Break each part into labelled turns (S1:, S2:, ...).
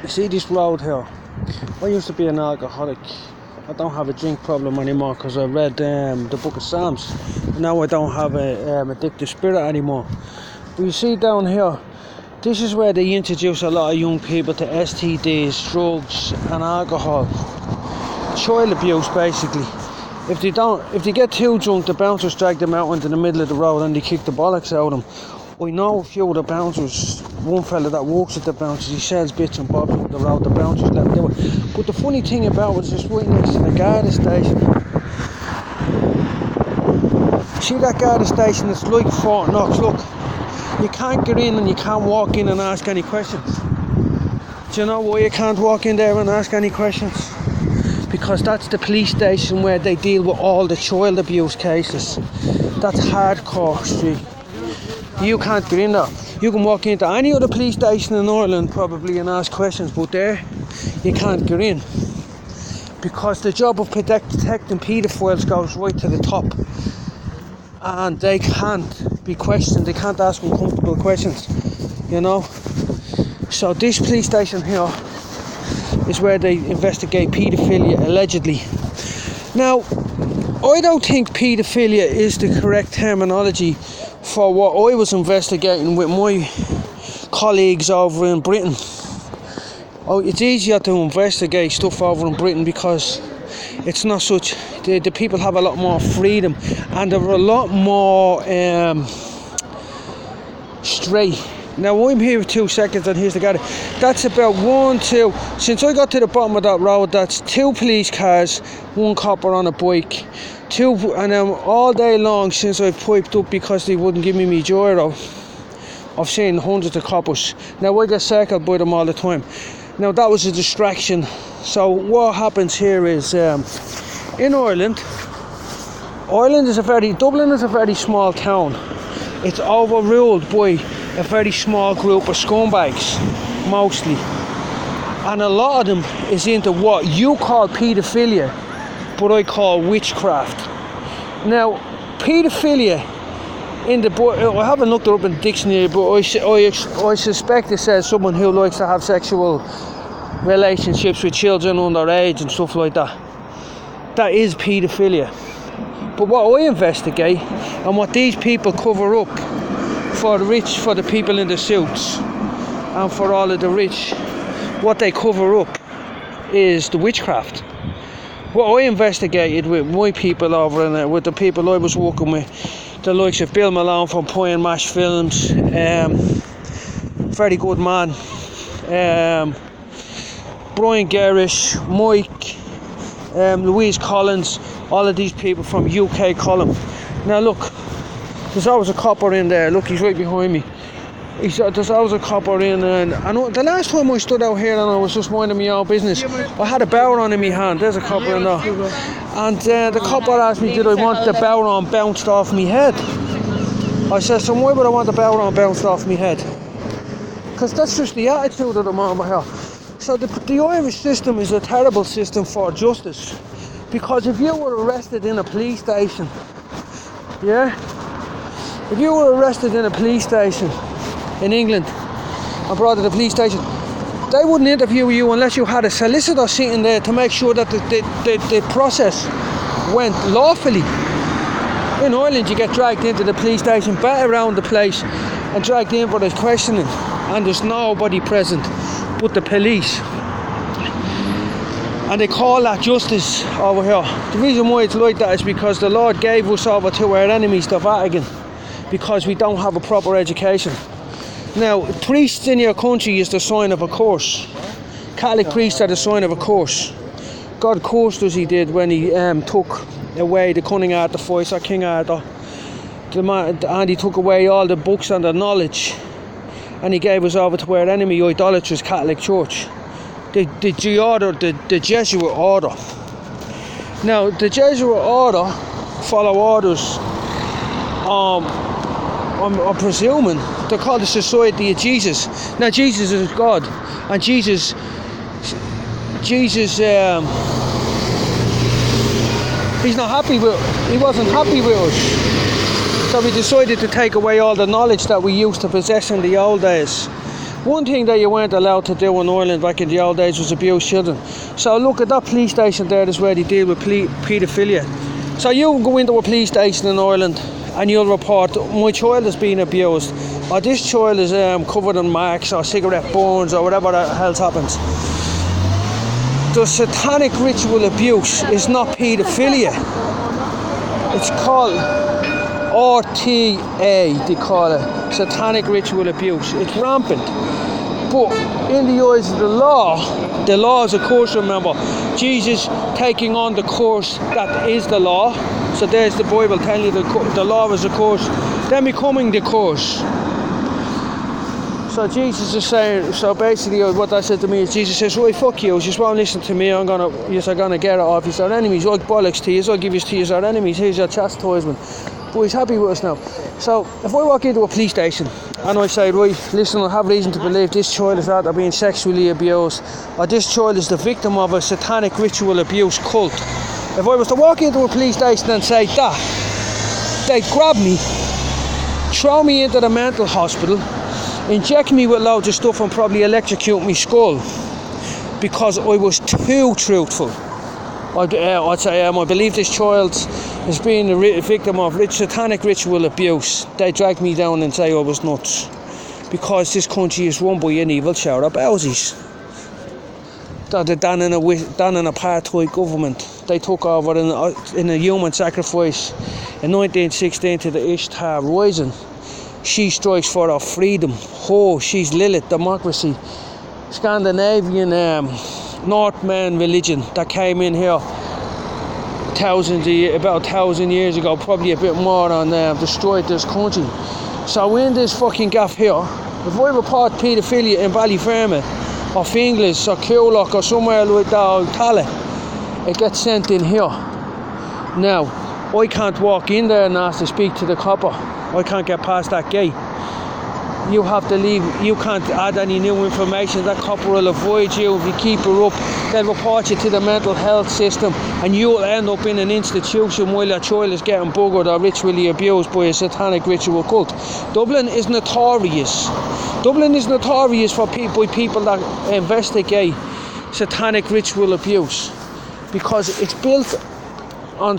S1: You see this road here? I used to be an alcoholic. I don't have a drink problem anymore because I read the book of Psalms. Now I don't have a addictive spirit anymore. But you see down here, this is where they introduce a lot of young people to STDs, drugs and alcohol. Child abuse basically. If they get too drunk, the bouncers drag them out into the middle of the road and they kick the bollocks out of them. I know a few of the bouncers, one fella that works at the bouncers, he sells bits and bobs on the road, the bouncers let him do it. But the funny thing about it is just right next to the Garda station. See that Garda station, it's like Fort Knox. Look, you can't get in and you can't walk in and ask any questions. Do you know why you can't walk in there and ask any questions? Because that's the police station where they deal with all the child abuse cases. That's hardcore street. You can't get in there. You can walk into any other police station in Ireland probably and ask questions, but there you can't get in. Because the job of detecting paedophiles goes right to the top. And they can't be questioned, they can't ask uncomfortable questions, you know. So this police station here is where they investigate paedophilia, allegedly. Now, I don't think paedophilia is the correct terminology for what I was investigating with my colleagues over in Britain. Oh, it's easier to investigate stuff over in Britain because it's not such, the people have a lot more freedom and they're a lot more straight. Now I'm here for 2 seconds and here's the guy. That's about 1, 2, since I got to the bottom of that road, that's 2 police cars, 1 copper on a bike, 2, and all day long since I've piped up because they wouldn't give me my gyro, I've seen hundreds of coppers. Now I get circled by them all the time. Now that was a distraction. So what happens here is in Ireland Dublin is a very small town. It's overruled by a very small group of scumbags, mostly. And a lot of them is into what you call paedophilia, but I call witchcraft. Now, paedophilia, I haven't looked it up in the dictionary, but I suspect it says someone who likes to have sexual relationships with children underage and stuff like that. That is paedophilia. But what I investigate and what these people cover up for the rich, for the people in the suits and for all of the rich, what they cover up is the witchcraft. What I investigated with my people over in with the people I was working with, the likes of Bill Malone from Pie and Mash Films, very good man, Brian Garish, Mike, Louise Collins, all of these people from UK Column. Now look, there's always a copper in there. Look, he's right behind me. There's always a copper in, and the last time I stood out here and I was just minding my own business, I had a Bowron in my hand. There's a copper in there, and the copper asked me did I want the Bowron bounced off my head. I said, so why would I want the Bowron bounced off my head? Because that's just the attitude of the man over here. So the Irish system is a terrible system for justice, because if you were arrested in a police station, if you were arrested in a police station in England and brought to the police station, they wouldn't interview you unless you had a solicitor sitting there to make sure that the process went lawfully. In Ireland you get dragged into the police station, bat around the place and dragged in for the questioning, and there's nobody present but the police. And they call that justice over here. The reason why it's like that is because the Lord gave us over to our enemies, the Vatican, because we don't have a proper education. Now, priests in your country is the sign of a curse. Catholic priests are the sign of a curse. God cursed us, he did, when he took away the cunning art, the voice of King Arthur, and he took away all the books and the knowledge, and he gave us over to our enemy, idolatrous Catholic Church. The Jesuit order. Now, the Jesuit order follow orders. I'm presuming they're called the Society of Jesus. Now, Jesus is God, and Jesus, he's not happy with. He wasn't happy with us, so we decided to take away all the knowledge that we used to possess in the old days. One thing that you weren't allowed to do in Ireland back in the old days was abuse children. So look at that police station there, is where they deal with paedophilia. So you go into a police station in Ireland and you'll report, my child is being abused, or this child is covered in marks or cigarette burns or whatever else happens. The satanic ritual abuse is not paedophilia. It's called RTA, they call it, satanic ritual abuse. It's rampant. But in the eyes of the law is a curse, remember. Jesus taking on the curse that is the law. So there's the Bible telling you the law is a curse, then becoming the curse. So Jesus is saying, so basically what that said to me is, Jesus says, right, fuck you just won't listen to me, you're gonna get it off, you're our enemies, I'll bollocks to you, I'll give you to you, our enemies, here's your chastisement. But he's happy with us now. So if I walk into a police station and I say, right, listen, I have reason to believe this child is out there being sexually abused, or this child is the victim of a satanic ritual abuse cult. If I was to walk into a police station and say that, they'd grab me, throw me into the mental hospital, inject me with loads of stuff and probably electrocute my skull because I was too truthful. I'd say I believe this child is being a victim of satanic ritual abuse. They drag me down and say I was nuts because this country is run by an evil shower of bowsies. They're done in an apartheid government. They took over in a human sacrifice in 1916 to the Ishtar Rising. She strikes for our freedom. Oh, she's Lilith, democracy. Scandinavian Northman religion that came in here about 1,000 years ago, probably a bit more, and destroyed this country. So in this fucking gaff here, if I report paedophilia in Ballyfermot or Finglas or Coolock or somewhere like that, or Tala, it gets sent in here. Now, I can't walk in there and ask to speak to the copper. I can't get past that gate. You have to leave. You can't add any new information. That copper will avoid you if you keep her up. They'll report you to the mental health system, and you'll end up in an institution while your child is getting buggered or ritually abused by a satanic ritual cult. Dublin is notorious. Dublin is notorious for people that investigate satanic ritual abuse because it's built on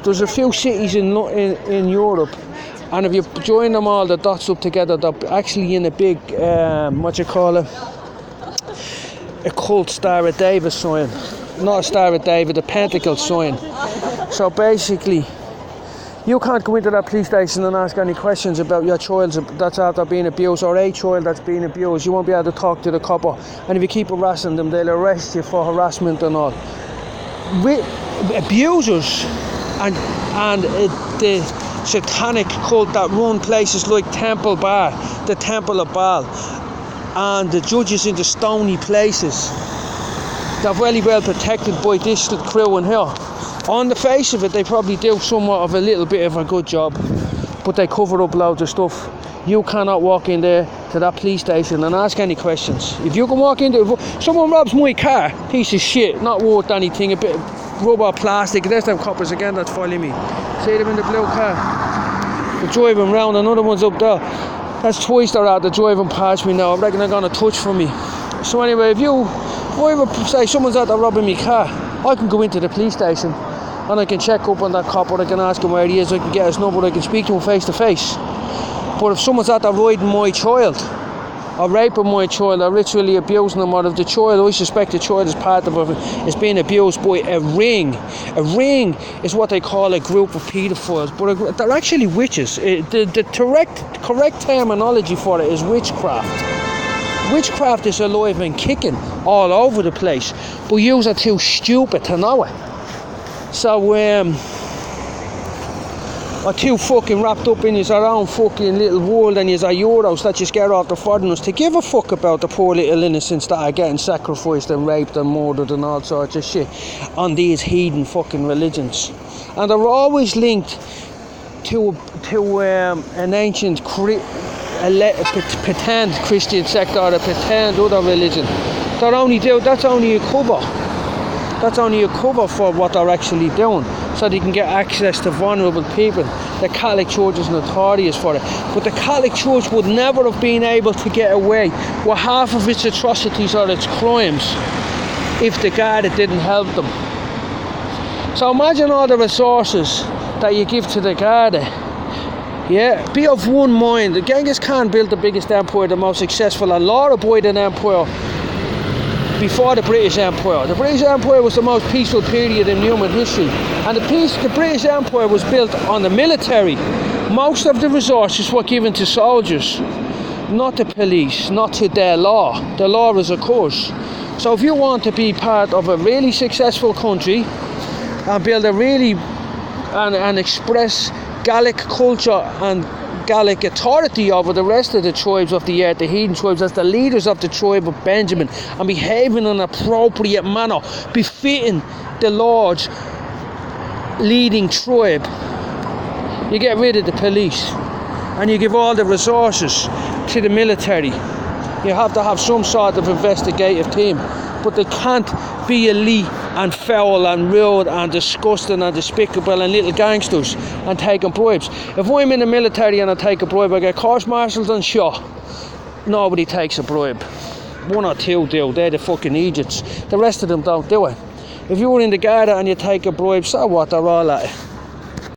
S1: there's a few cities in Europe. And if you join them all, the dots up together, they're actually in a big, a cult Star of David sign. Not a Star of David, a pentacle sign. So basically, you can't go into that police station and ask any questions about your child that's after being abused, or a child that's being abused. You won't be able to talk to the copper. And if you keep harassing them, they'll arrest you for harassment and all. Abusers and the satanic cult that run places like Temple Bar, the Temple of Baal, and the judges in the stony places, they're very well protected by this crew in here. On the face of it, they probably do somewhat of a little bit of a good job, but they cover up loads of stuff. You cannot walk in there to that police station and ask any questions. If you can walk in there, someone robs my car, piece of shit, not worth anything, a bit of rubber, plastic, there's them coppers again that's following me. See them in the blue car? They're driving round, another one's up there. That's twice they're out, they're driving past me now. I reckon they're going to touch for me. So anyway, if I ever say someone's out there robbing me car, I can go into the police station and I can check up on that cop, or I can ask him where he is, I can get his number, I can speak to him face to face. But if someone's out there riding my child, or raping my child, or ritually abusing them, or if the child, I suspect the child is part of it, is being abused by a ring. A ring is what they call a group of paedophiles, but they're actually witches. The correct terminology for it is witchcraft. Witchcraft is alive and kicking all over the place, but yous are too stupid to know it. So, are too fucking wrapped up in your own fucking little world and your euros that you scare off the foreigners to give a fuck about the poor little innocents that are getting sacrificed and raped and murdered and all sorts of shit on these heathen fucking religions. And they're always linked to an ancient pretend Christian sect or a pretend other religion. That's only a cover. That's only a cover for what they're actually doing, so they can get access to vulnerable people. The Catholic Church is notorious for it. But the Catholic Church would never have been able to get away with half of its atrocities or its crimes if the Garda didn't help them. So imagine all the resources that you give to the Garda. Yeah, be of one mind. The Genghis Khan built the biggest empire, the most successful and law-abiding empire before the British Empire. The British Empire was the most peaceful period in human history, and the British Empire was built on the military. Most of the resources were given to soldiers, not the police, not to their law. The law is a curse. So if you want to be part of a really successful country and build a really and express Gallic culture and Gallic authority over the rest of the tribes of the earth, the heathen tribes, as the leaders of the tribe of Benjamin, and behaving in an appropriate manner befitting the Lord's leading tribe, you get rid of the police and you give all the resources to the military. You have to have some sort of investigative team, but they can't be elite and foul and rude and disgusting and despicable and little gangsters and taking bribes. If I'm in the military and I take a bribe, I get court-martialed and shot. Nobody takes a bribe. One or two do. They're the fucking idiots. The rest of them don't do it. If you were in the Garda and you take a bribe, so what? They're all at it.